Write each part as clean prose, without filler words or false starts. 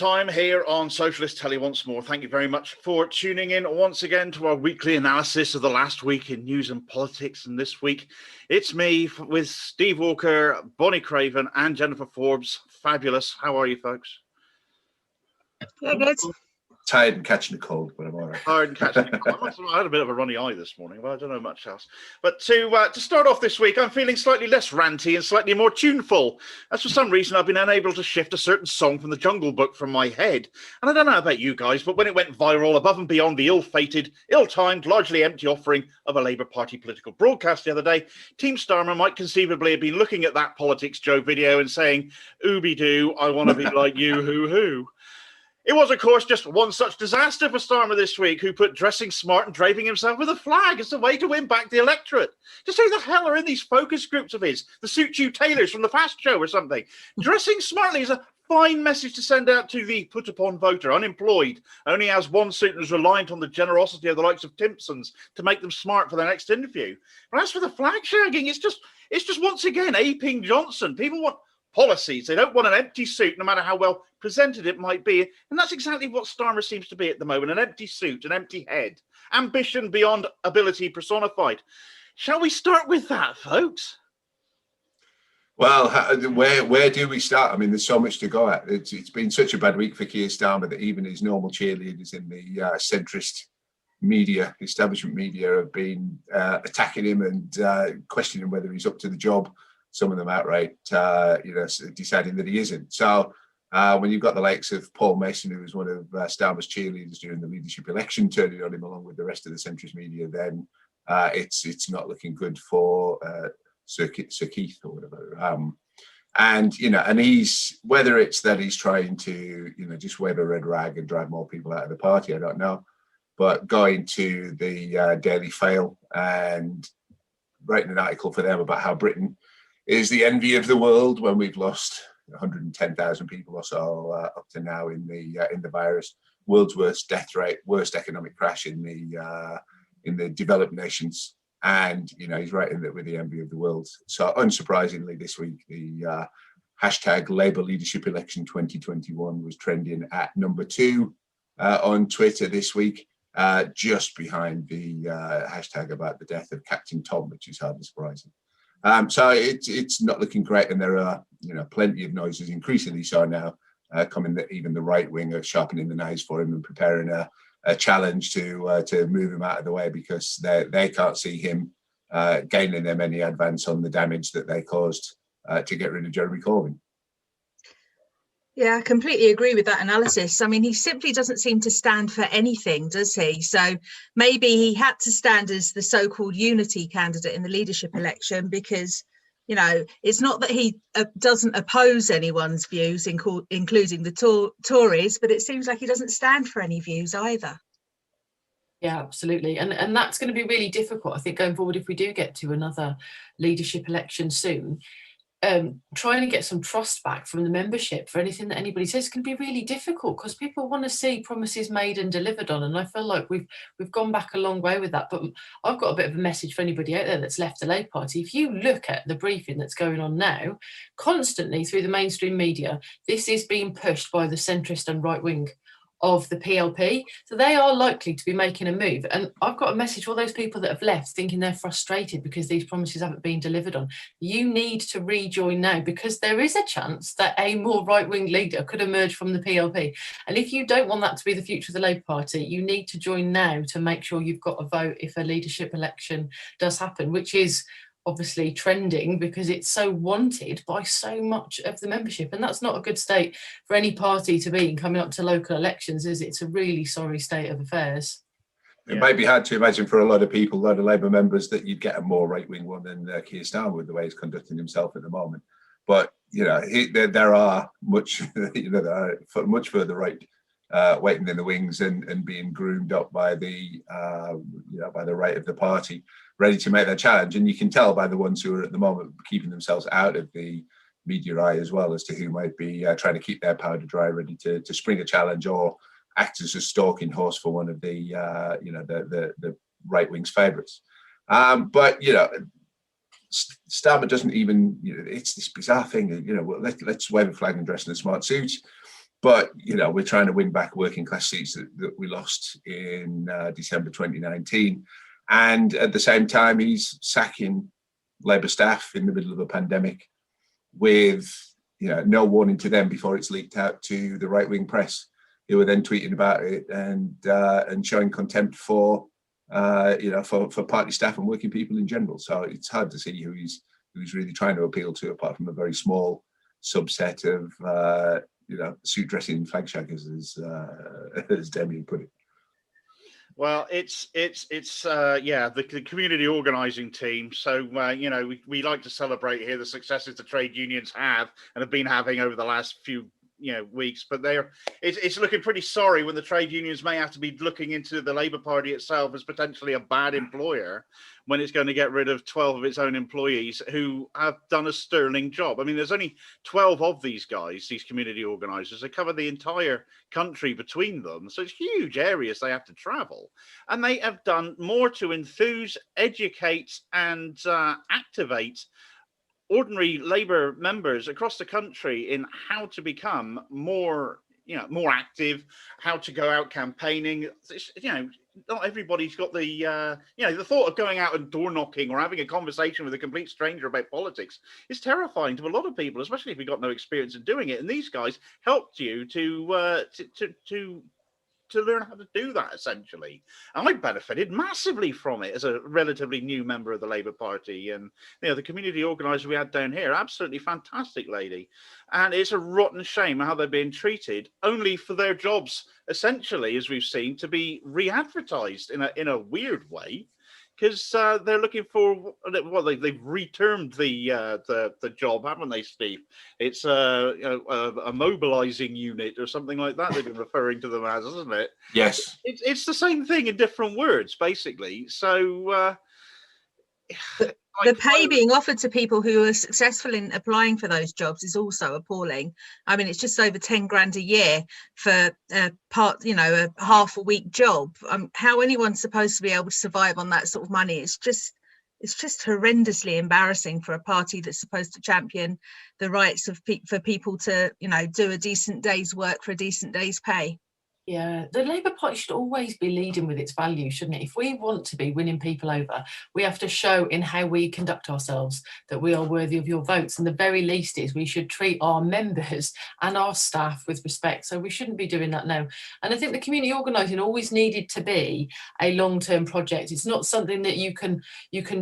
Time here on Socialist Telly once more. Thank you very much for tuning in once again to our weekly analysis of the last week in news and politics. And this week, it's me with Steve Walker, Bonnie Craven, and Jennifer Forbes. Fabulous. How are you, folks? Yeah, good. Tired and catching a cold, but I'm all right. Tired and catching a cold. I had a bit of a runny eye this morning, but I don't know much else. But to start off this week, I'm feeling slightly less ranty and slightly more tuneful. As for some reason, I've been unable to shift a certain song from the Jungle Book from my head. And I don't know about you guys, but when it went viral above and beyond the ill-fated, ill-timed, largely empty offering of a Labour Party political broadcast the other day, Team Starmer might conceivably have been looking at that Politics Joe video and saying, "Ooby-doo, I want to be like you, hoo-hoo." It was, of course, just one such disaster for Starmer this week, who put dressing smart and draping himself with a flag as a way to win back the electorate. Just who the hell are in these focus groups of his? The Suit You Tailors from the Fast Show or something? Dressing smartly is a fine message to send out to the put-upon voter, unemployed, only as one suit and is reliant on the generosity of the likes of Timpsons to make them smart for their next interview. But as for the flag shagging, it's just once again aping Johnson. People want policies. They don't want an empty suit, no matter how well presented it might be. And that's exactly what Starmer seems to be at the moment, an empty suit, an empty head. Ambition beyond ability personified. Shall we start with that, folks? Well, where do we start? I mean, there's so much to go at. It's been such a bad week for Keir Starmer that even his normal cheerleaders in the centrist media, establishment media, have been attacking him and questioning whether he's up to the job. Some of them outright, deciding that he isn't. So when you've got the likes of Paul Mason, who was one of Starmer's cheerleaders during the leadership election, turning on him along with the rest of the centrist media, then it's not looking good for Sir Keith or whatever. And he's, whether it's that he's trying to just wave a red rag and drive more people out of the party, I don't know, but going to the Daily Fail and writing an article for them about how Britain is the envy of the world when we've lost 110,000 people or so up to now in the virus, world's worst death rate, worst economic crash in the developed nations, and he's writing that we're the envy of the world. So unsurprisingly, this week the hashtag Labour Leadership Election 2021 was trending at number 2 on Twitter this week, just behind the hashtag about the death of Captain Tom, which is hardly surprising. So it's not looking great, and there are plenty of noises, increasingly so now, coming that even the right wing are sharpening the knives for him and preparing a challenge to move him out of the way, because they can't see him gaining them any advance on the damage that they caused to get rid of Jeremy Corbyn. Yeah, I completely agree with that analysis. I mean, he simply doesn't seem to stand for anything, does he? So maybe he had to stand as the so-called unity candidate in the leadership election because, it's not that he doesn't oppose anyone's views, including the Tories, but it seems like he doesn't stand for any views either. Yeah, absolutely. And that's going to be really difficult, I think, going forward if we do get to another leadership election soon. Trying to get some trust back from the membership for anything that anybody says can be really difficult, because people want to see promises made and delivered on, and I feel like we've gone back a long way with that. But I've got a bit of a message for anybody out there that's left the Labour Party. If you look at the briefing that's going on now, constantly through the mainstream media, this is being pushed by the centrist and right wing of the PLP, so they are likely to be making a move. And I've got a message for all those people that have left thinking they're frustrated because these promises haven't been delivered on. You need to rejoin now, because there is a chance that a more right-wing leader could emerge from the PLP. And if you don't want that to be the future of the Labour Party, you need to join now to make sure you've got a vote if a leadership election does happen, which is obviously trending because it's so wanted by so much of the membership. And that's not a good state for any party to be in coming up to local elections, is it? It's a really sorry state of affairs. It might be hard to imagine for a lot of people, a lot of Labour members, that you'd get a more right-wing one than Keir Starmer with the way he's conducting himself at the moment. But there are much, there are much further right waiting in the wings and being groomed up by the by the right of the party, ready to make their challenge. And you can tell by the ones who are at the moment keeping themselves out of the media eye as well, as to who might be trying to keep their powder dry, ready to spring a challenge or act as a stalking horse for one of the the right wing's favourites. But Starmer doesn't even, it's this bizarre thing, let's wave a flag and dress in a smart suit. But, you know, we're trying to win back working class seats that we lost in December 2019. And at the same time, he's sacking Labour staff in the middle of a pandemic with, you know, no warning to them before it's leaked out to the right-wing press, who were then tweeting about it and showing contempt for, you know, for party staff and working people in general. So it's hard to see who he's really trying to appeal to, apart from a very small subset of, you know, suit dressing flag shaggers, as Damien put it. Well, it's yeah, the community organising team. So you know, we like to celebrate here the successes the trade unions have and have been having over the last few weeks, but it's looking pretty sorry when the trade unions may have to be looking into the Labour Party itself as potentially a bad employer when it's going to get rid of 12 of its own employees who have done a sterling job. I mean, there's only 12 of these guys, these community organisers. They cover the entire country between them, so it's huge areas they have to travel, and they have done more to enthuse, educate and activate ordinary Labour members across the country in how to become more active, how to go out campaigning. Not everybody's got the the thought of going out and door knocking or having a conversation with a complete stranger about politics is terrifying to a lot of people, especially if you've got no experience in doing it. And these guys helped you to learn how to do that, essentially. And I benefited massively from it as a relatively new member of the Labour Party. And the community organiser we had down here, absolutely fantastic lady. And it's a rotten shame how they're being treated, only for their jobs, essentially, as we've seen, to be re-advertised in a weird way. Because they're looking for, well, they've retermed the job, haven't they, Steve? It's a mobilising unit or something like that they've been referring to them as, isn't it? Yes. It's the same thing in different words, basically. So the pay being offered to people who are successful in applying for those jobs is also appalling. I mean, it's just over 10 grand a year for a half a week job. How anyone's supposed to be able to survive on that sort of money? It's just horrendously embarrassing for a party that's supposed to champion the rights of for people to, do a decent day's work for a decent day's pay. Yeah, the Labour Party should always be leading with its values, shouldn't it? If we want to be winning people over, we have to show in how we conduct ourselves that we are worthy of your votes. And the very least is we should treat our members and our staff with respect. So we shouldn't be doing that now. And I think the community organising always needed to be a long-term project. It's not something that you can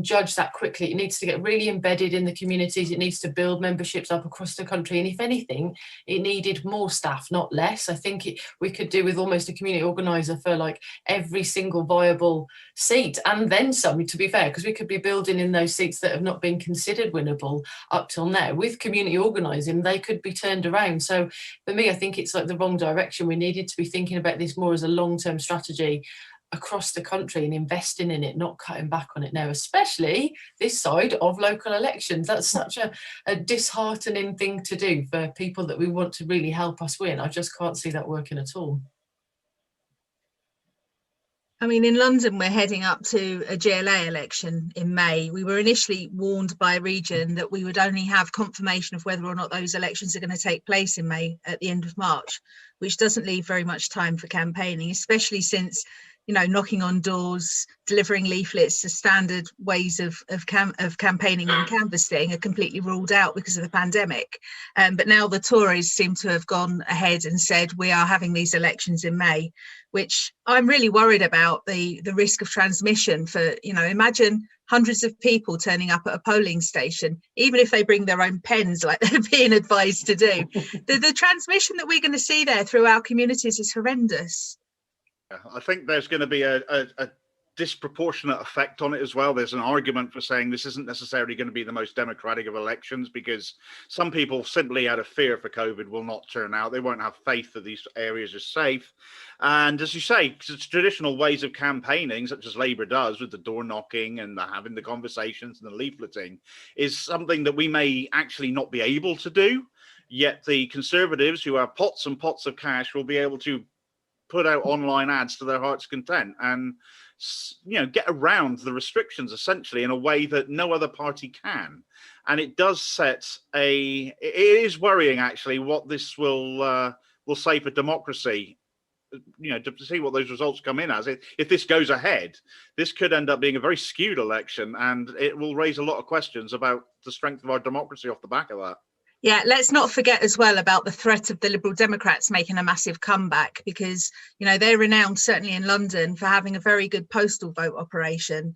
judge that quickly. It needs to get really embedded in the communities. It needs to build memberships up across the country. And if anything, it needed more staff, not less. I think we could do with almost a community organiser for like every single viable seat and then some, to be fair, because we could be building in those seats that have not been considered winnable up till now. With community organising, they could be turned around. So for me, I think it's like the wrong direction. We needed to be thinking about this more as a long-term strategy across the country and investing in it, not cutting back on it now, especially this side of local elections. That's such a disheartening thing to do for people that we want to really help us win. I just can't see that working at all. I mean, in London, we're heading up to a GLA election in May. We were initially warned by region that we would only have confirmation of whether or not those elections are going to take place in May at the end of March, which doesn't leave very much time for campaigning, especially since, knocking on doors, delivering leaflets, the standard ways of campaigning and canvassing are completely ruled out because of the pandemic. But now the Tories seem to have gone ahead and said we are having these elections in May, which I'm really worried about the risk of transmission for, imagine hundreds of people turning up at a polling station, even if they bring their own pens like they're being advised to do. The transmission that we're going to see there through our communities is horrendous. I think there's going to be a disproportionate effect on it as well. There's an argument for saying this isn't necessarily going to be the most democratic of elections because some people simply out of fear for COVID will not turn out. They won't have faith that these areas are safe. And as you say, it's traditional ways of campaigning, such as Labour does with the door knocking and having the conversations and the leafleting, is something that we may actually not be able to do. Yet the Conservatives, who have pots and pots of cash, will be able to put out online ads to their heart's content and get around the restrictions essentially in a way that no other party can. And it does set it is worrying actually what this will will say for democracy, to see what those results come in as. If this goes ahead, this could end up being a very skewed election, and it will raise a lot of questions about the strength of our democracy off the back of that. Yeah, let's not forget as well about the threat of the Liberal Democrats making a massive comeback, because, they're renowned, certainly in London, for having a very good postal vote operation.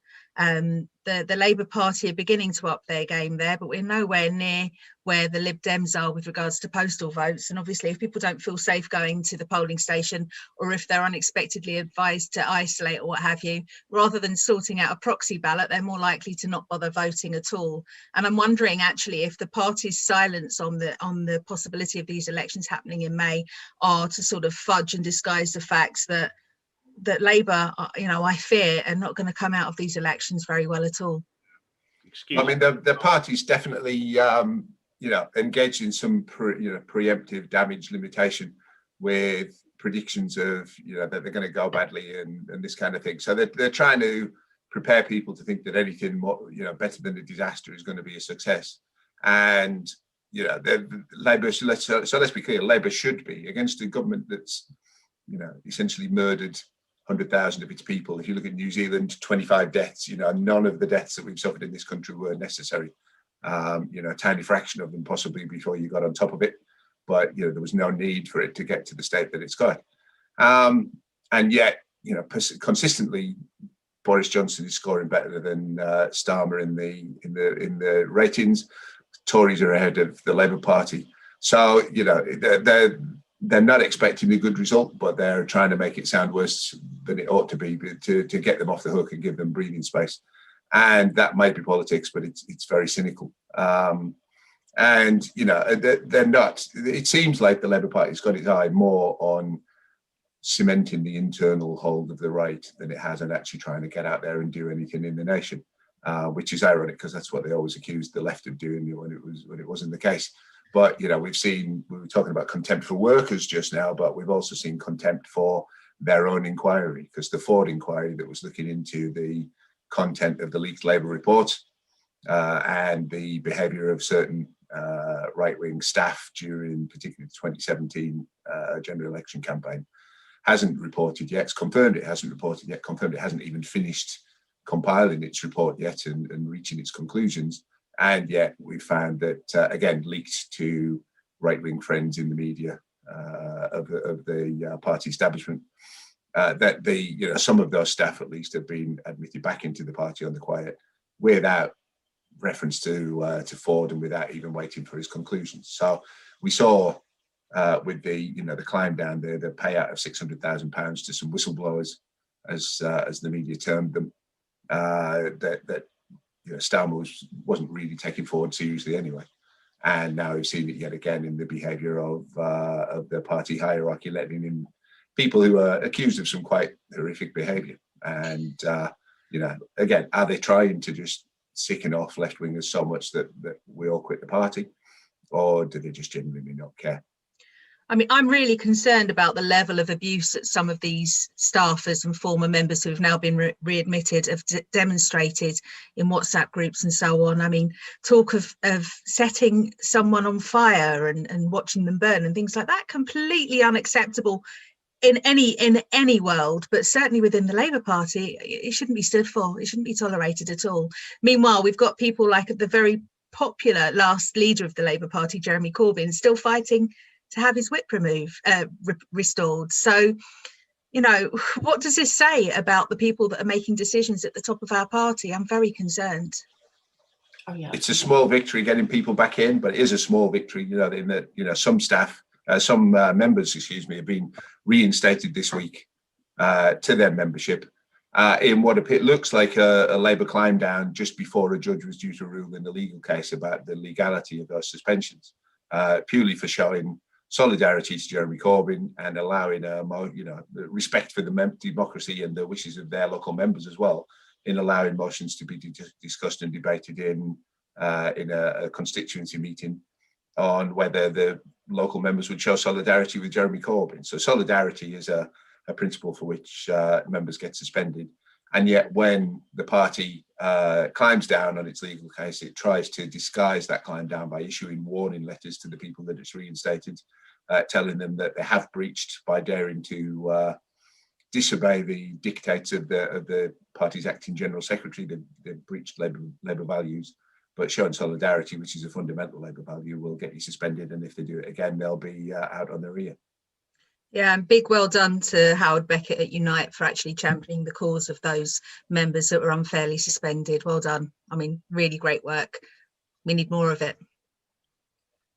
The Labour Party are beginning to up their game there, but we're nowhere near where the Lib Dems are with regards to postal votes. And obviously, if people don't feel safe going to the polling station, or if they're unexpectedly advised to isolate or what have you, rather than sorting out a proxy ballot, they're more likely to not bother voting at all. And I'm wondering actually if the party's silence on the possibility of these elections happening in May are to sort of fudge and disguise the facts that Labour, I fear, are not going to come out of these elections very well at all. The party's definitely, engaged in some, preemptive damage limitation with predictions of, that they're going to go badly and this kind of thing. So they're trying to prepare people to think that anything more, better than a disaster is going to be a success. And, Labour, so let's be clear, Labour should be against a government that's, essentially murdered 100,000 of its people. If you look at New Zealand, 25 deaths, none of the deaths that we've suffered in this country were necessary. A tiny fraction of them possibly before you got on top of it. But, there was no need for it to get to the state that it's got. And yet, consistently, Boris Johnson is scoring better than Starmer in the ratings. Tories are ahead of the Labour Party. So, they're not expecting a good result, but they're trying to make it sound worse than it ought to be to get them off the hook and give them breathing space. And that might be politics, but it's very cynical. They're not. It seems like the Labour Party's got its eye more on cementing the internal hold of the right than it has on actually trying to get out there and do anything in the nation, which is ironic because that's what they always accused the left of doing when it wasn't the case. But, we were talking about contempt for workers just now, but we've also seen contempt for their own inquiry, because the Ford inquiry that was looking into the content of the leaked Labour report and the behaviour of certain right-wing staff during particularly the 2017 general election campaign hasn't reported yet. It's confirmed it hasn't reported yet, confirmed it hasn't even finished compiling its report yet and reaching its conclusions. And yet we found that, again, leaked to right-wing friends in the media of the party establishment, that some of those staff at least have been admitted back into the party on the quiet without reference to Ford and without even waiting for his conclusions. So we saw with the climb down there, the payout of £600,000 to some whistleblowers, as the media termed them, that Starmer wasn't really taking Ford seriously anyway. And now we've seen it yet again in the behaviour of the party hierarchy, letting in people who are accused of some quite horrific behaviour. And, again, are they trying to just sicken off left-wingers so much that we all quit the party? Or do they just genuinely not care? I mean, I'm really concerned about the level of abuse that some of these staffers and former members who have now been readmitted have demonstrated in WhatsApp groups and so on. I mean, talk of setting someone on fire and watching them burn and things like that, completely unacceptable in any world, but certainly within the Labour Party, it shouldn't be stood for. It shouldn't be tolerated at all. Meanwhile, we've got people like the very popular last leader of the Labour Party, Jeremy Corbyn, still fighting to have his whip restored. So, what does this say about the people that are making decisions at the top of our party? I'm very concerned. Oh, yeah. It's a small victory getting people back in, but it is a small victory, in that, some staff, some members, have been reinstated this week to their membership in what looks like a Labour climb down just before a judge was due to rule in the legal case about the legality of those suspensions, purely for showing solidarity to Jeremy Corbyn and allowing respect for the democracy and the wishes of their local members as well, in allowing motions to be discussed and debated in a constituency meeting on whether the local members would show solidarity with Jeremy Corbyn. So solidarity is a principle for which members get suspended. And yet when the party climbs down on its legal case, it tries to disguise that climb down by issuing warning letters to the people that it's reinstated, telling them that they have breached by daring to disobey the dictates of the party's acting general secretary. They've breached Labour values, but showing solidarity, which is a fundamental Labour value, will get you suspended. And if they do it again, they'll be out on their ear. Yeah, and big well done to Howard Beckett at Unite for actually championing the cause of those members that were unfairly suspended. Well done. I mean, really great work. We need more of it.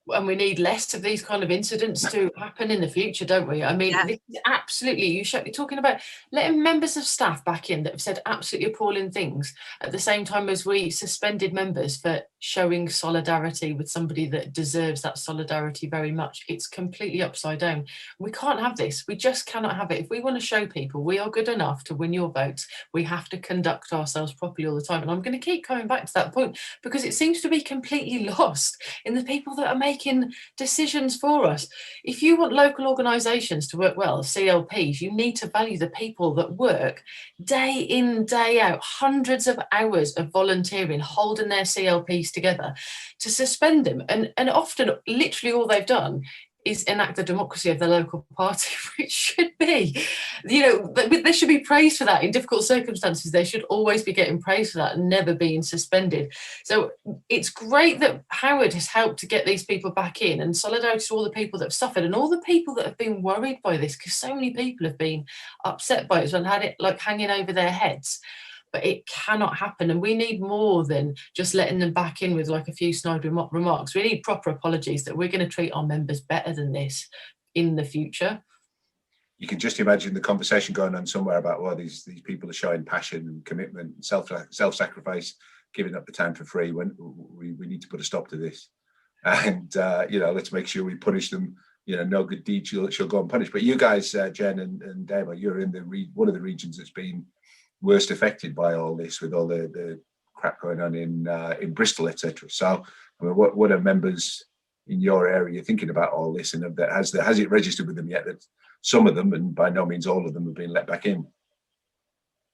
And we need less of these kind of incidents to happen in the future, don't we? I mean, Yeah. this is absolutely, you're talking about letting members of staff back in that have said absolutely appalling things at the same time as we suspended members for showing solidarity with somebody that deserves that solidarity very much. It's completely upside down. We can't have this. We just cannot have it. If we want to show people we are good enough to win your votes, we have to conduct ourselves properly all the time. And I'm going to keep coming back to that point because it seems to be completely lost in the people that are making decisions for us. If you want local organisations to work well, CLPs, you need to value the people that work day in, day out, hundreds of hours of volunteering, holding their CLPs together. To suspend them, and often literally all they've done is enact the democracy of the local party, which should be, you know, they should be praised for that. In difficult circumstances, they should always be getting praised for that and never being suspended. So it's great that Howard has helped to get these people back in, and solidarity to all the people that have suffered and all the people that have been worried by this, because so many people have been upset by it and had it like hanging over their heads. But it cannot happen, and we need more than just letting them back in with like a few snide remarks. We need proper apologies that we're going to treat our members better than this in the future. You can just imagine the conversation going on somewhere about, well, these people are showing passion and commitment and self-sacrifice, giving up the time for free. When we need to put a stop to this, and you know, let's make sure we punish them. You know, no good deed shall go unpunished. But you guys, Jen and Dave, you're in one of the regions that's been worst affected by all this, with all the crap going on in Bristol, etc. So, I mean, what are members in your area thinking about all this, and has it registered with them yet that some of them, and by no means all of them, have been let back in?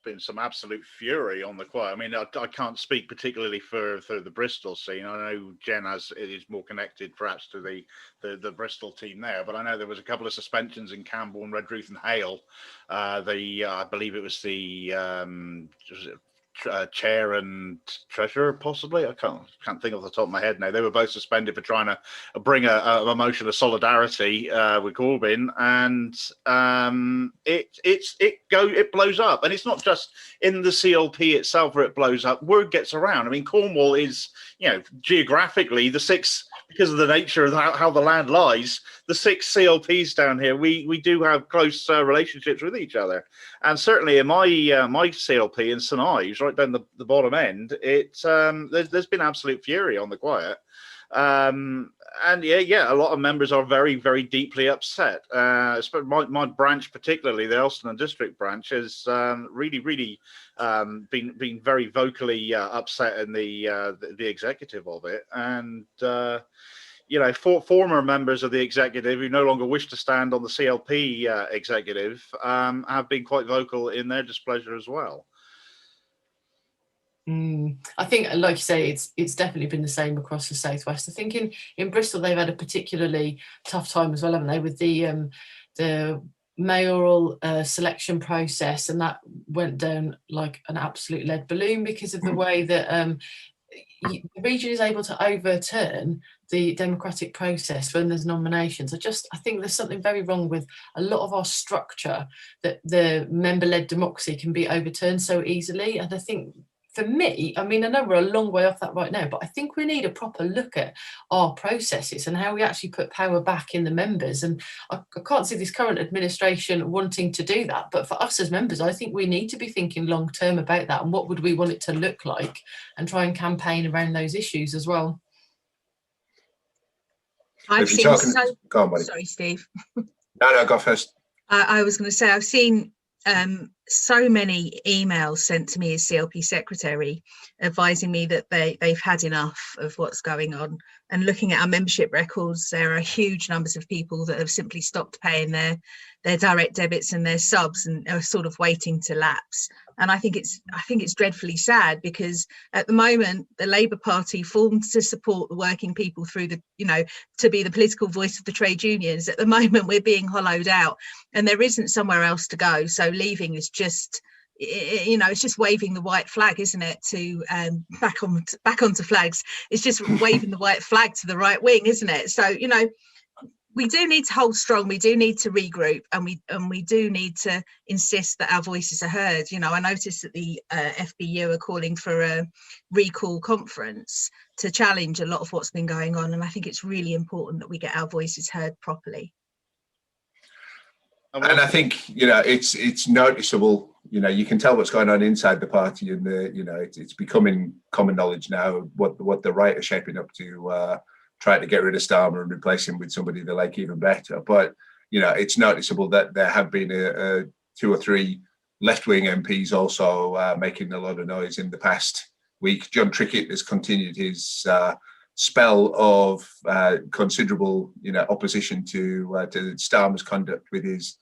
Been some absolute fury on the quiet. I mean, I can't speak particularly for the Bristol scene. I know Jen is more connected perhaps to the Bristol team there, but I know there was a couple of suspensions in Campbell and Redruth and Hale. I believe it was the chair and treasurer, possibly. I can't think off the top of my head now. They were both suspended for trying to bring a motion of solidarity with Corbyn, and it blows up. And it's not just in the CLP itself where it blows up. Word gets around. I mean, Cornwall is, you know, geographically the sixth, because of the nature of how the land lies, the 6 CLPs down here, we do have close relationships with each other. And certainly in my CLP in St Ives, right down the bottom end, there's been absolute fury on the quiet. And yeah, a lot of members are very, very deeply upset. My branch, particularly the Elstone District branch, has really been very vocally upset in the executive of it. And you know, former members of the executive who no longer wish to stand on the CLP executive have been quite vocal in their displeasure as well. I think, like you say, it's definitely been the same across the southwest. I think in Bristol they've had a particularly tough time as well, haven't they, with the mayoral selection process, and that went down like an absolute lead balloon because of the way that the region is able to overturn the democratic process when there's nominations. I think there's something very wrong with a lot of our structure, that the member-led democracy can be overturned so easily. And I think, for me, I mean, I know we're a long way off that right now, but I think we need a proper look at our processes and how we actually put power back in the members. And I can't see this current administration wanting to do that. But for us as members, I think we need to be thinking long term about that and what would we want it to look like, and try and campaign around those issues as well. I've seen Go on, buddy. Sorry, Steve. No, go first. I was going to say, I've seen so many emails sent to me as CLP secretary advising me that they've had enough of what's going on. And looking at our membership records, there are huge numbers of people that have simply stopped paying their direct debits and their subs and are sort of waiting to lapse. And I think it's dreadfully sad, because at the moment the Labour Party formed to support the working people through the, to be the political voice of the trade unions. At the moment we're being hollowed out and there isn't somewhere else to go. So leaving is just, it's just waving the white flag, isn't it? To back onto flags. It's just waving the white flag to the right wing, isn't it? So, we do need to hold strong. We do need to regroup, and we do need to insist that our voices are heard. I noticed that the FBU are calling for a recall conference to challenge a lot of what's been going on, and I think it's really important that we get our voices heard properly. And I think it's noticeable. You can tell what's going on inside the party, and it's becoming common knowledge now what the right are shaping up to. Try to get rid of Starmer and replace him with somebody they like even better. But, it's noticeable that there have been a 2 or 3 left-wing MPs also making a lot of noise in the past week. John Trickett has continued his spell of considerable, opposition to Starmer's conduct with his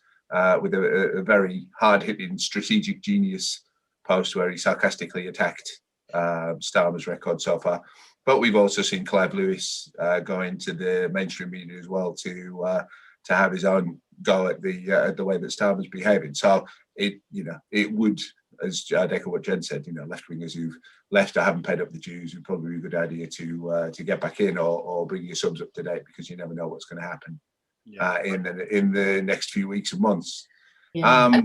with a very hard-hitting strategic genius post where he sarcastically attacked Starmer's record so far. But we've also seen Clive Lewis go into the mainstream media as well to have his own go at the way that Starmer's behaving. So it would, as I'd echo what Jen said, left wingers who've left or haven't paid up the dues would probably be a good idea to get back in or bring your subs up to date, because you never know what's going to happen in the next few weeks and months. Yeah.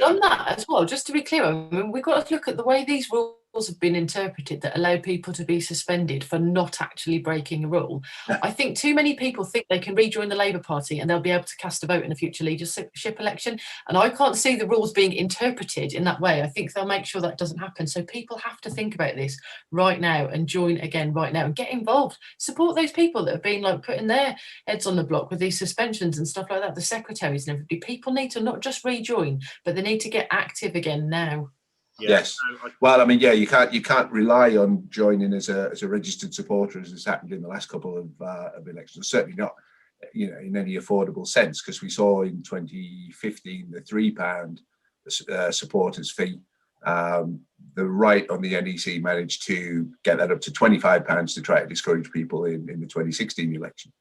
On that as well, just to be clear, we've got to look at the way these rules have been interpreted that allow people to be suspended for not actually breaking a rule. I think too many people think they can rejoin the Labour Party and they'll be able to cast a vote in a future leadership election. And I can't see the rules being interpreted in that way. I think they'll make sure that doesn't happen. So people have to think about this right now and join again right now and get involved. Support those people that have been putting their heads on the block with these suspensions and stuff like that, the secretaries and everybody. People need to not just rejoin, but they need to get active again now. Yes. Well, you can't rely on joining as a registered supporter, as has happened in the last couple of elections. Certainly not, in any affordable sense, because we saw in 2015 the £3 supporters fee. The right on the NEC managed to get that up to £25 to try to discourage people in the 2016 election.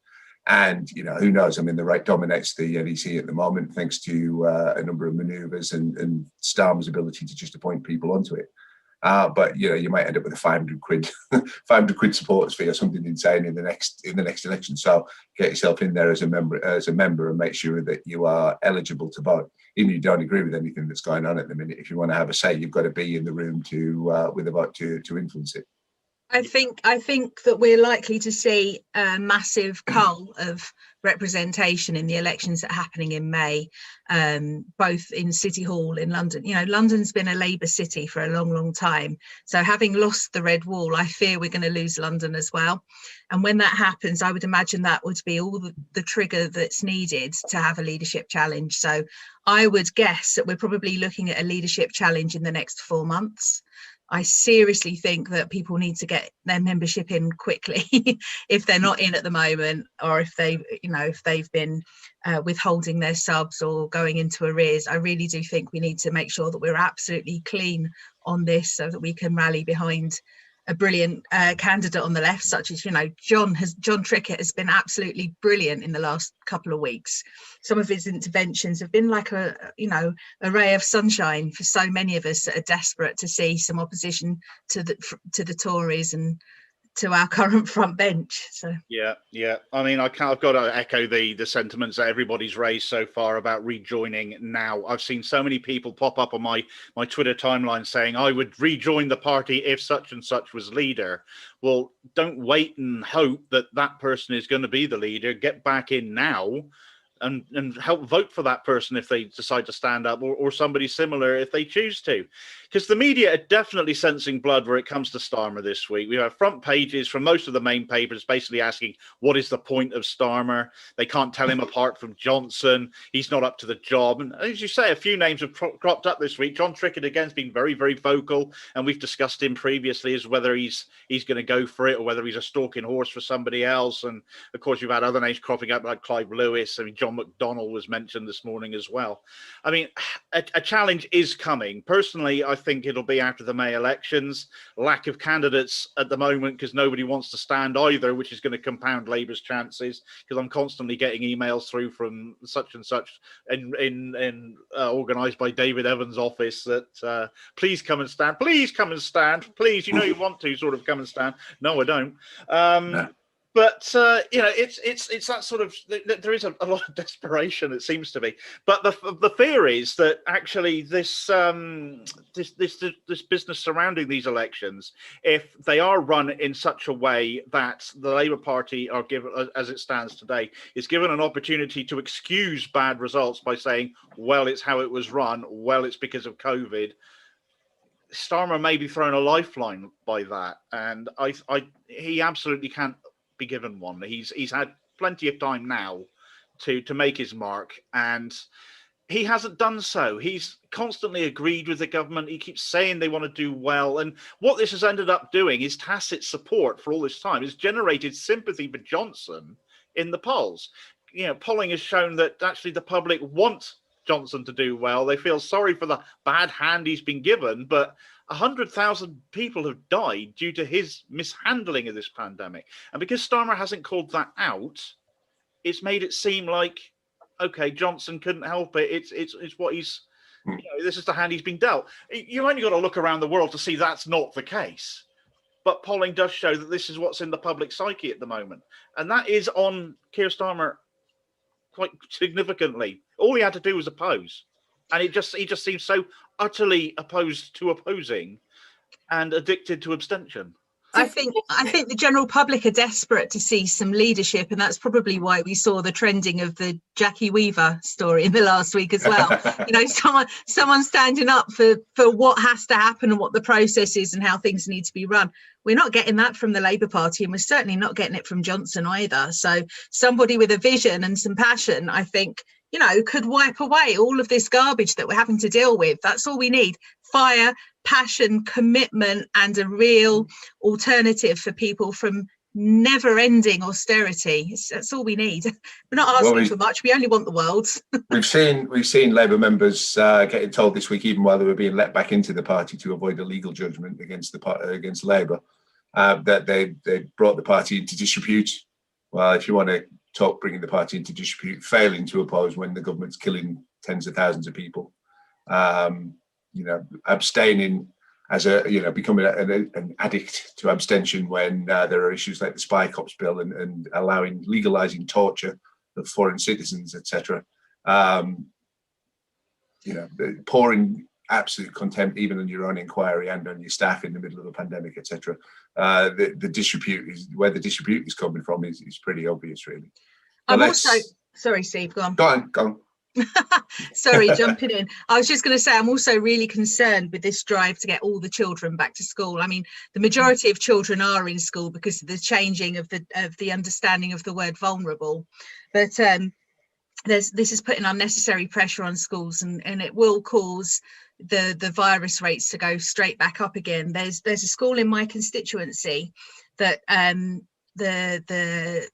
And, who knows? The right dominates the NEC at the moment, thanks to a number of manoeuvres and Starmer's ability to just appoint people onto it. But, you might end up with a £500 supporters fee or something insane in the next election. So get yourself in there as a member and make sure that you are eligible to vote. Even if you don't agree with anything that's going on at the minute, if you want to have a say, you've got to be in the room with a vote to influence it. I think that we're likely to see a massive cull of representation in the elections that are happening in May, both in City Hall in London. London's been a Labour city for a long, long time. So having lost the Red Wall, I fear we're going to lose London as well. And when that happens, I would imagine that would be all the trigger that's needed to have a leadership challenge. So I would guess that we're probably looking at a leadership challenge in the next 4 months. I seriously think that people need to get their membership in quickly if they're not in at the moment, or if they've been withholding their subs or going into arrears. I really do think we need to make sure that we're absolutely clean on this, so that we can rally behind a brilliant candidate on the left, such as John Trickett has been absolutely brilliant in the last couple of weeks. Some of his interventions have been like a ray of sunshine for so many of us that are desperate to see some opposition to the Tories and to our current front bench. So yeah. I've got to echo the sentiments that everybody's raised so far about rejoining now. I've seen so many people pop up on my Twitter timeline saying I would rejoin the party if such and such was leader. Well, don't wait and hope that person is going to be the leader. Get back in now. and help vote for that person if they decide to stand up, or somebody similar if they choose to. Because the media are definitely sensing blood where it comes to Starmer this week. We have front pages from most of the main papers basically asking, what is the point of Starmer? They can't tell him apart from Johnson. He's not up to the job. And as you say, a few names have cropped up this week. John Trickett again has been very, very vocal, and we've discussed him previously as whether he's going to go for it or whether he's a stalking horse for somebody else. And of course, you've had other names cropping up like Clive Lewis. I mean, John McDonnell was mentioned this morning as well. I mean, a challenge is coming. Personally, I think it'll be after the May elections. Lack of candidates at the moment because nobody wants to stand either, which is going to compound Labour's chances, because I'm constantly getting emails through from such and such organised by David Evans' office that please come and stand, please come and stand, please, you know you want to sort of come and stand. No, I don't. No. But it's that sort of, there is a lot of desperation, it seems to be. But the fear is that actually this business surrounding these elections, if they are run in such a way that the Labour Party are given, as it stands today, is given an opportunity to excuse bad results by saying, well, it's how it was run, well, it's because of COVID. Starmer may be thrown a lifeline by that, and he absolutely can't be given one. He's had plenty of time now to make his mark, and he hasn't done so. He's constantly agreed with the government. He keeps saying they want to do well, and what this has ended up doing is tacit support for all this time. It's generated sympathy for Johnson in the polls. You know, polling has shown that actually the public want Johnson to do well. They feel sorry for the bad hand he's been given, but 100,000 people have died due to his mishandling of this pandemic. And because Starmer hasn't called that out, it's made it seem like, okay, Johnson couldn't help it. It's what he's, this is the hand he's been dealt. You only got to look around the world to see that's not the case. But polling does show that this is what's in the public psyche at the moment. And that is on Keir Starmer quite significantly. All he had to do was oppose. And he just seems so utterly opposed to opposing and addicted to abstention. I think the general public are desperate to see some leadership, and that's probably why we saw the trending of the Jackie Weaver story in the last week as well. You know, someone standing up for what has to happen and what the process is and how things need to be run. We're not getting that from the Labour Party, and we're certainly not getting it from Johnson either. So somebody with a vision and some passion, I think, you know, could wipe away all of this garbage that we're having to deal with. That's all we need. Fire, passion, commitment, and a real alternative for people from never-ending austerity. That's all we need. We're not asking for much. We only want the world. We've seen Labour members getting told this week, even while they were being let back into the party to avoid a legal judgment against Labour, that they brought the party into disrepute. Well, if you want to talk bringing the party into disrepute, failing to oppose when the government's killing tens of thousands of people, abstaining as becoming an addict to abstention when there are issues like the Spy Cops bill and legalizing torture of foreign citizens, etc. Pouring absolute contempt even on your own inquiry and on your staff in the middle of a pandemic, etc. The disrepute is where the disrepute is coming from is pretty obvious, really. I'm also sorry, Steve. Go on. Go on. Sorry, jumping in. I was just going to say I'm also really concerned with this drive to get all the children back to school. I mean, the majority of children are in school because of the changing of the understanding of the word vulnerable, but this is putting unnecessary pressure on schools, and it will cause the virus rates to go straight back up again. There's a school in my constituency that the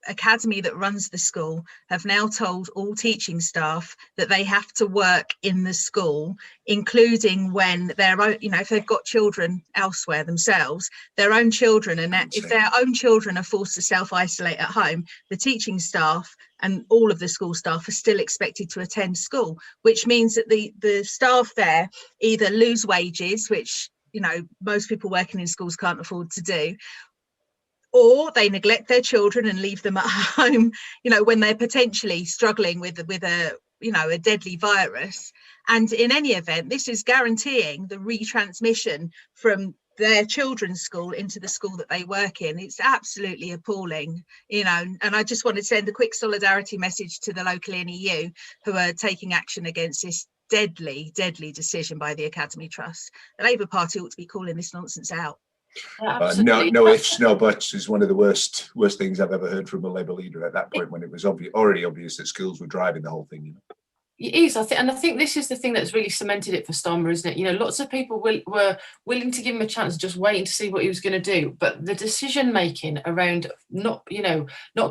academy that runs the school have now told all teaching staff that they have to work in the school, including when their own, if they've got children elsewhere themselves, their own children, and that if their own children are forced to self-isolate at home, the teaching staff and all of the school staff are still expected to attend school, which means that the staff there either lose wages, which most people working in schools can't afford to do, or they neglect their children and leave them at home, when they're potentially struggling with a deadly virus. And in any event, this is guaranteeing the retransmission from their children's school into the school that they work in. It's absolutely appalling, you know, and I just want to send a quick solidarity message to the local NEU who are taking action against this deadly decision by the Academy Trust. The Labour Party ought to be calling this nonsense out. No ifs, no buts is one of the worst things I've ever heard from a Labour leader at that point, when it was already obvious that schools were driving the whole thing, you know. It is, I think this is the thing that's really cemented it for Starmer, isn't it? You know, lots of people were willing to give him a chance, just waiting to see what he was going to do. But the decision making around not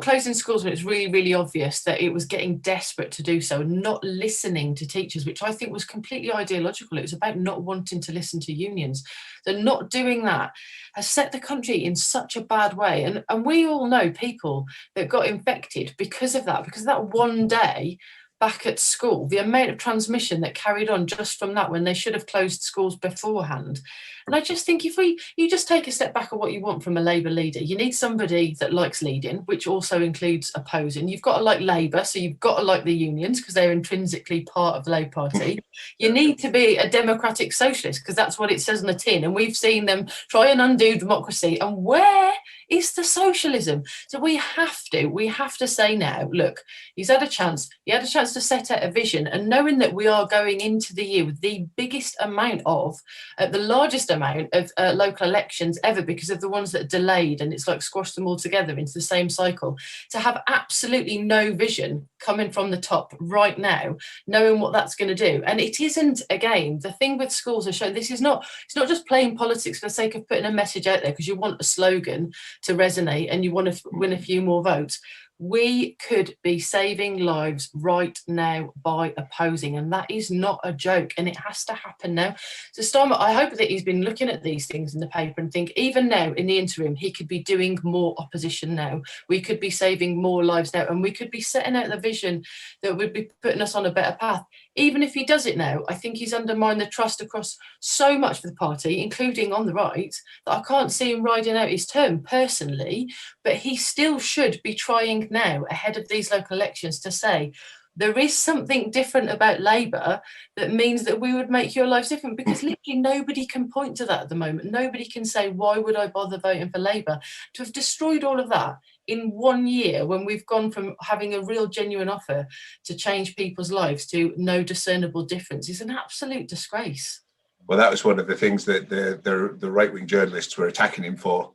closing schools when it's really, really obvious that it was getting desperate to do so, not listening to teachers, which I think was completely ideological. It was about not wanting to listen to unions. So not doing that has set the country in such a bad way. And we all know people that got infected because of that one day back at school, the amount of transmission that carried on just from that, when they should have closed schools beforehand. And I just think if you just take a step back of what you want from a Labour leader, you need somebody that likes leading, which also includes opposing. You've got to like Labour, so you've got to like the unions because they're intrinsically part of the Labour Party. You need to be a democratic socialist because that's what it says on the tin. And we've seen them try and undo democracy. And where is the socialism? So we have to say now, look, he's had a chance. He had a chance to set out a vision, and knowing that we are going into the year with the biggest amount of, the largest amount of local elections ever, because of the ones that are delayed, and it's like squashed them all together into the same cycle, to have absolutely no vision coming from the top right now, knowing what that's going to do. And it isn't, again, the thing with schools are showing it's not just playing politics for the sake of putting a message out there because you want a slogan to resonate and you want to win a few more votes. We could be saving lives right now by opposing, and that is not a joke, and it has to happen now. So Starmer, I hope that he's been looking at these things in the paper and think even now in the interim he could be doing more opposition now. We could be saving more lives now, and we could be setting out the vision that would be putting us on a better path. Even if he does it now, I think he's undermined the trust across so much for the party, including on the right, that I can't see him riding out his term personally, but he still should be trying now ahead of these local elections to say there is something different about Labour that means that we would make your lives different, because literally nobody can point to that at the moment. Nobody can say, why would I bother voting for Labour? To have destroyed all of that in 1 year, when we've gone from having a real genuine offer to change people's lives to no discernible difference, is an absolute disgrace. Well, that was one of the things that the right-wing journalists were attacking him for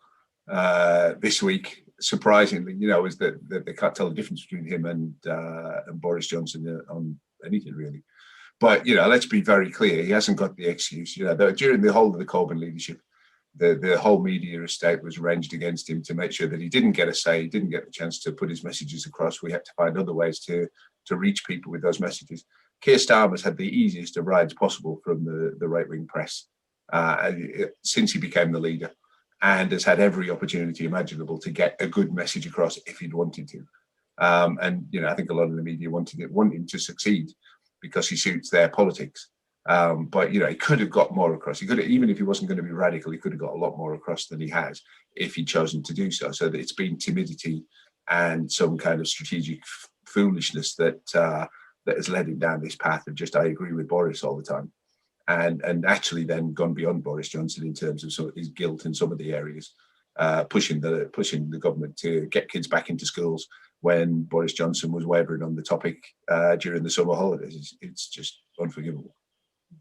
this week. Surprisingly, you know, is that they can't tell the difference between him and Boris Johnson on anything really. But you know, let's be very clear: he hasn't got the excuse. You know, during the whole of the Corbyn leadership, the whole media estate was ranged against him to make sure that he didn't get a say, he didn't get the chance to put his messages across. We had to find other ways to reach people with those messages. Keir Starmer's had the easiest of rides possible from the right-wing press since he became the leader, and has had every opportunity imaginable to get a good message across if he'd wanted to. And you know, I think a lot of the media want him to succeed because he suits their politics. But you know, he could have got more across. He could have, even if he wasn't going to be radical, he could have got a lot more across than he has if he'd chosen to do so. So that it's been timidity and some kind of strategic foolishness that has led him down this path of just, I agree with Boris all the time. And actually then gone beyond Boris Johnson in terms of some of his guilt in some of the areas, pushing the government to get kids back into schools when Boris Johnson was wavering on the topic during the summer holidays. It's just unforgivable.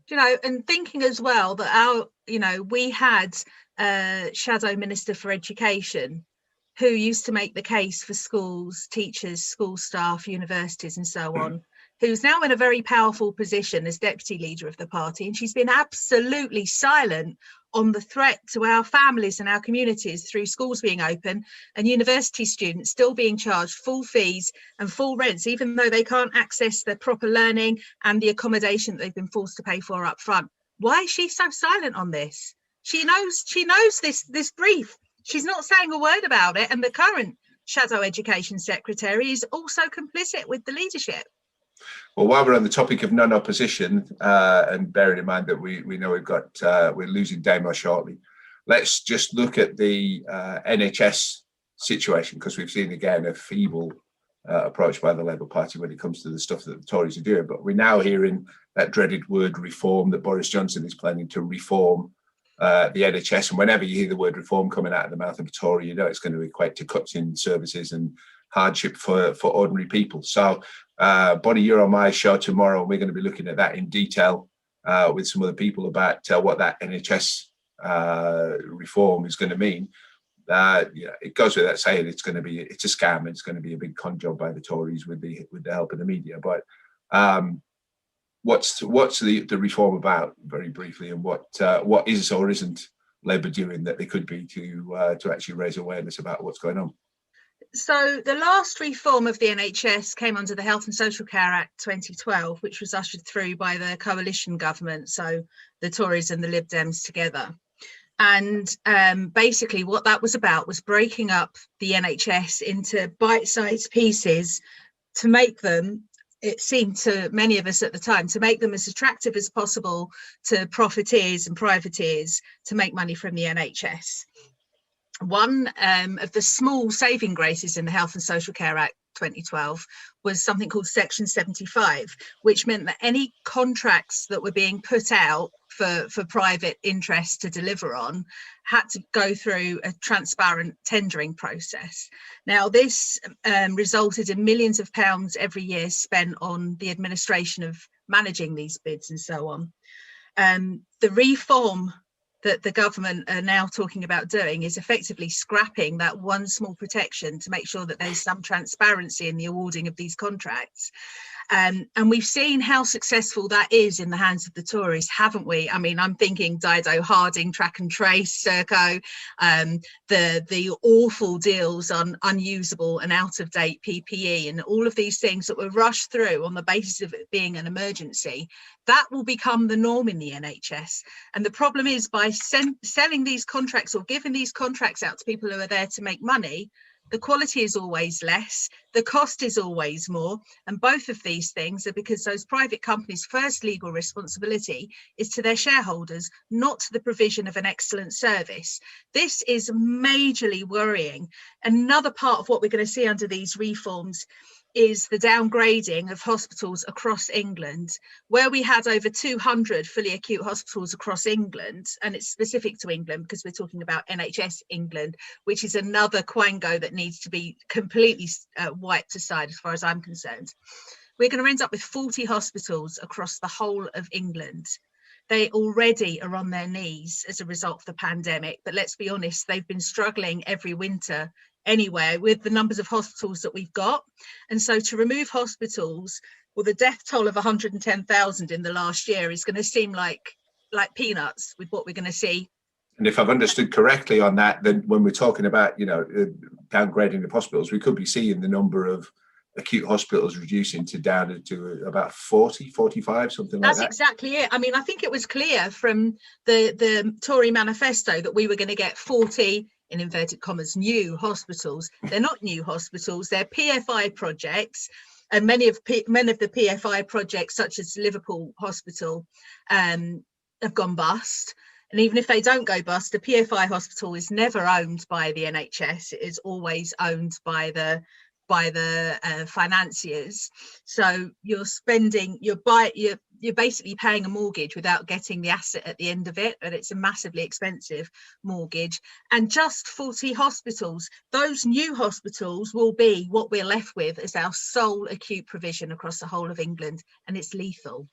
You know, and thinking as well that we had a shadow minister for education who used to make the case for schools, teachers, school staff, universities and so on, who's now in a very powerful position as deputy leader of the party. And she's been absolutely silent on the threat to our families and our communities through schools being open and university students still being charged full fees and full rents, even though they can't access the proper learning and the accommodation that they've been forced to pay for up front. Why is she so silent on this? She knows this brief. She's not saying a word about it. And the current shadow education secretary is also complicit with the leadership. Well, while we're on the topic of non-opposition, and bearing in mind that we know we're losing Damo shortly, let's just look at the NHS situation, because we've seen again a feeble approach by the Labour Party when it comes to the stuff that the Tories are doing. But we're now hearing that dreaded word reform, that Boris Johnson is planning to reform the NHS. And whenever you hear the word reform coming out of the mouth of a Tory, you know it's going to equate to cuts in services and hardship for ordinary people. So, Bonnie, you're on my show tomorrow, and we're going to be looking at that in detail with some of the people about what that NHS reform is going to mean. It goes without saying it's a scam. It's going to be a big con job by the Tories with the help of the media. But what's the reform about, very briefly, and what is or isn't Labour doing that they could be to actually raise awareness about what's going on? So the last reform of the NHS came under the Health and Social Care Act 2012, which was ushered through by the coalition government, so the Tories and the Lib Dems together. And basically what that was about was breaking up the NHS into bite-sized pieces to make them, it seemed to many of us at the time, to make them as attractive as possible to profiteers and privateers to make money from the NHS. One of the small saving graces in the Health and Social Care Act 2012 was something called Section 75, which meant that any contracts that were being put out for private interests to deliver on had to go through a transparent tendering process. Now, this resulted in millions of pounds every year spent on the administration of managing these bids and so on. The reform that the government are now talking about doing is effectively scrapping that one small protection to make sure that there's some transparency in the awarding of these contracts. And we've seen how successful that is in the hands of the Tories, haven't we? I mean, I'm thinking Dido, Harding, Track and Trace, Serco, the awful deals on unusable and out-of-date PPE, and all of these things that were rushed through on the basis of it being an emergency. That will become the norm in the NHS. And the problem is, by selling these contracts or giving these contracts out to people who are there to make money, the quality is always less, the cost is always more, and both of these things are because those private companies' first legal responsibility is to their shareholders, not to the provision of an excellent service. This is majorly worrying. Another part of what we're going to see under these reforms is the downgrading of hospitals across England, where we had over 200 fully acute hospitals across England, and it's specific to England because we're talking about NHS England, which is another quango that needs to be completely wiped aside as far as I'm concerned. We're going to end up with 40 hospitals across the whole of England. They already are on their knees as a result of the pandemic, but let's be honest, they've been struggling every winter anyway with the numbers of hospitals that we've got. And so to remove hospitals, well, the death toll of 110,000 in the last year is going to seem like peanuts with what we're going to see. And if I've understood correctly on that, then when we're talking about, downgrading of hospitals, we could be seeing the number of acute hospitals reducing down to about 40, 45, something like that. That's exactly it. I mean, I think it was clear from the Tory manifesto that we were going to get 40, in inverted commas, new hospitals. They're not new hospitals, they're PFI projects. And many of the PFI projects, such as Liverpool Hospital, have gone bust. And even if they don't go bust, a PFI hospital is never owned by the NHS. It is always owned by the financiers. So you're basically paying a mortgage without getting the asset at the end of it, and it's a massively expensive mortgage. And just 40 hospitals, those new hospitals will be what we're left with as our sole acute provision across the whole of England, and it's lethal.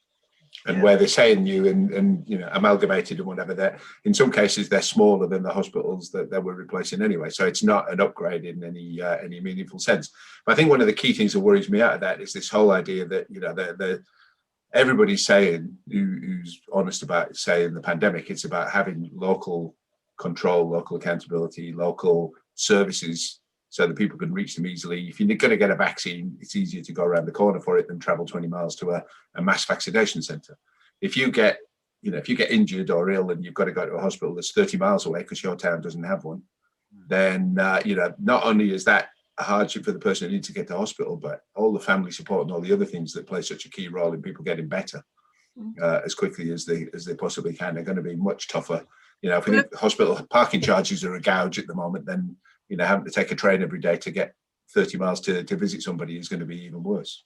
And where they're saying new and amalgamated and whatever, that in some cases they're smaller than the hospitals that we're replacing anyway. So it's not an upgrade in any meaningful sense. But I think one of the key things that worries me out of that is this whole idea that everybody's saying, who's honest about saying the pandemic, it's about having local control, local accountability, local services, so that people can reach them easily. If you're going to get a vaccine, it's easier to go around the corner for it than travel 20 miles to a mass vaccination centre. If you get injured or ill and you've got to go to a hospital that's 30 miles away because your town doesn't have one, then not only is that a hardship for the person who needs to get to hospital, but all the family support and all the other things that play such a key role in people getting better as quickly as they possibly can are going to be much tougher. If we think hospital parking charges are a gouge at the moment, then having to take a train every day to get 30 miles to visit somebody is going to be even worse.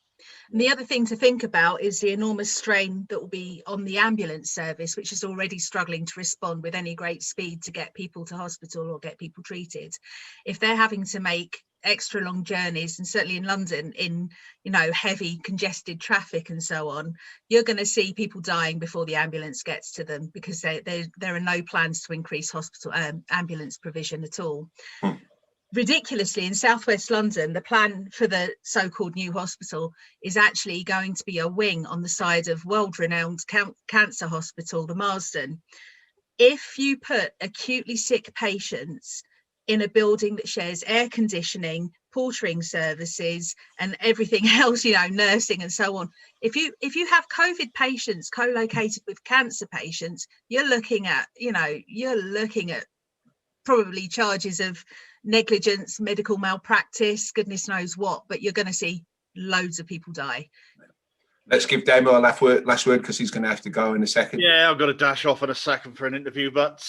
And the other thing to think about is the enormous strain that will be on the ambulance service, which is already struggling to respond with any great speed to get people to hospital or get people treated. If they're having to make extra long journeys, and certainly in London, in heavy congested traffic and so on, you're going to see people dying before the ambulance gets to them, because there are no plans to increase hospital ambulance provision at all. Ridiculously, in southwest London, the plan for the so-called new hospital is actually going to be a wing on the side of world-renowned cancer hospital, the Marsden. If you put acutely sick patients in a building that shares air conditioning, portering services, and everything else, nursing and so on, if you have COVID patients co-located with cancer patients, you're looking at probably charges of negligence, medical malpractice, goodness knows what, but you're going to see loads of people die. Let's give Damo a last word because he's going to have to go in a second. Yeah, I've got to dash off in a second for an interview, but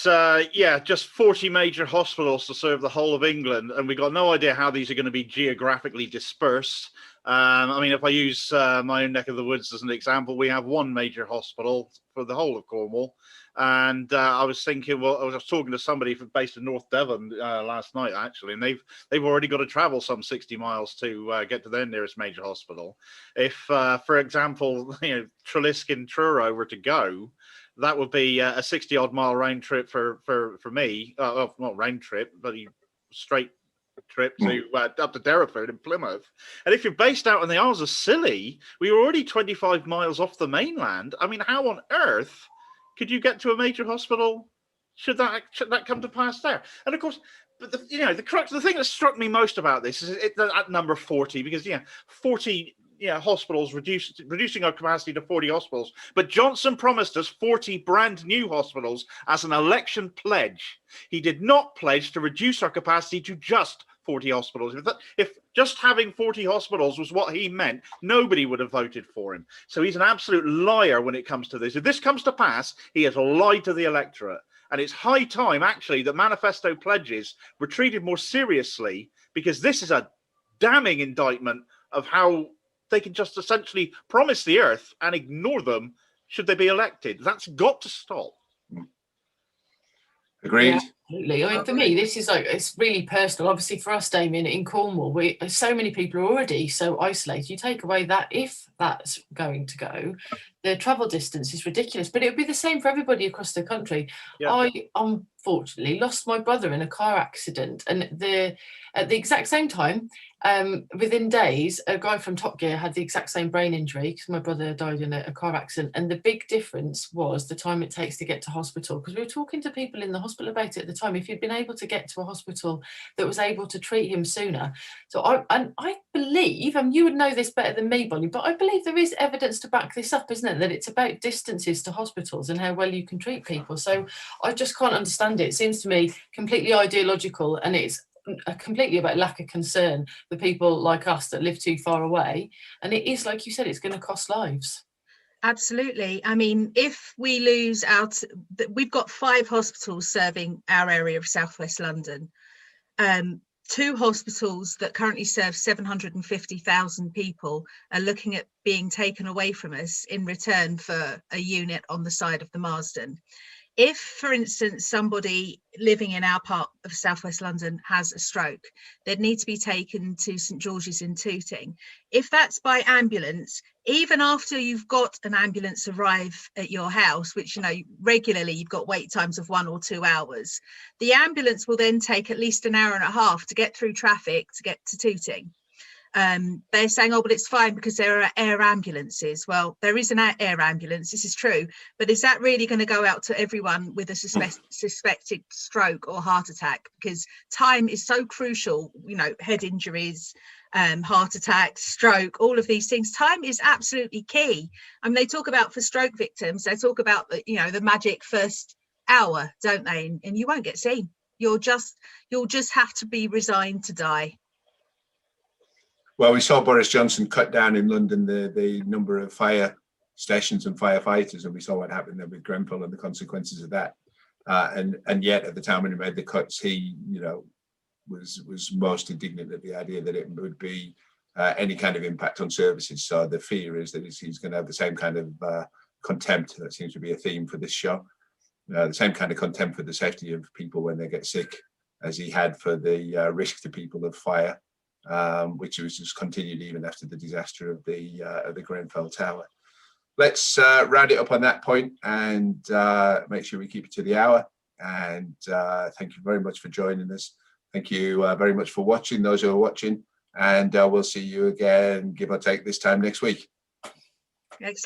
just 40 major hospitals to serve the whole of England, and we've got no idea how these are going to be geographically dispersed. If I use my own neck of the woods as an example, we have one major hospital for the whole of Cornwall. And I was thinking, I was talking to somebody based in North Devon last night, actually, and they've already got to travel some 60 miles to get to their nearest major hospital. If, for example, Trelisk and Truro were to go, that would be a 60-odd mile round trip for me. Not round trip, but straight trip to up to Derriford in Plymouth. And if you're based out in the Isles of Scilly, we were already 25 miles off the mainland. I mean, how on earth could you get to a major hospital should that come to pass there? And of course, but the thing that struck me most about this is at number 40, because 40 hospitals reducing our capacity to 40 hospitals. But Johnson promised us 40 brand new hospitals as an election pledge. He did not pledge to reduce our capacity to just 40 hospitals. If just having 40 hospitals was what he meant, nobody would have voted for him. So he's an absolute liar when it comes to this. If this comes to pass, he has lied to the electorate. And it's high time, actually, that manifesto pledges were treated more seriously, because this is a damning indictment of how they can just essentially promise the earth and ignore them should they be elected. That's got to stop. Agreed. Yeah, absolutely. I mean, for me, this is it's really personal. Obviously, for us, Damien, in Cornwall, so many people are already so isolated. You take away that, if that's going to go, the travel distance is ridiculous. But it would be the same for everybody across the country. Yeah. I unfortunately lost my brother in a car accident, and at the exact same time, within days, a guy from Top Gear had the exact same brain injury because my brother died in a car accident. And the big difference was the time it takes to get to hospital, because we were talking to people in the hospital about it at the time. If you'd been able to get to a hospital that was able to treat him sooner. So I believe, and you would know this better than me, Bonnie, but I believe there is evidence to back this up, isn't it? That it's about distances to hospitals and how well you can treat people. So I just can't understand it. It seems to me completely ideological, and it's completely about lack of concern for people like us that live too far away. And it is, like you said, it's going to cost lives. Absolutely. I mean, if we lose out, we've got 5 hospitals serving our area of southwest London. 2 hospitals that currently serve 750,000 people are looking at being taken away from us in return for a unit on the side of the Marsden. If, for instance, somebody living in our part of southwest London has a stroke, they'd need to be taken to St George's in Tooting. If that's by ambulance, even after you've got an ambulance arrive at your house, which, regularly you've got wait times of 1 or 2 hours, the ambulance will then take at least an hour and a half to get through traffic to get to Tooting. They're saying, oh, but it's fine because there are air ambulances. Well, there is an air ambulance, this is true, but is that really going to go out to everyone with a suspected stroke or heart attack? Because time is so crucial, head injuries, heart attack, stroke, all of these things. Time is absolutely key. I mean, they talk about, for stroke victims, they talk about the magic first hour, don't they? And you won't get seen. You'll just have to be resigned to die. Well, we saw Boris Johnson cut down in London the number of fire stations and firefighters, and we saw what happened there with Grenfell and the consequences of that. And yet, at the time when he made the cuts, he, was most indignant at the idea that it would be any kind of impact on services. So the fear is that he's going to have the same kind of contempt that seems to be a theme for this show, the same kind of contempt for the safety of people when they get sick as he had for the risk to people of fire, which was just continued even after the disaster of the Grenfell Tower. Let's round it up on that point and make sure we keep it to the hour. And thank you very much for joining us. Thank you very much for watching, those who are watching. And we'll see you again, give or take, this time next week. Excellent.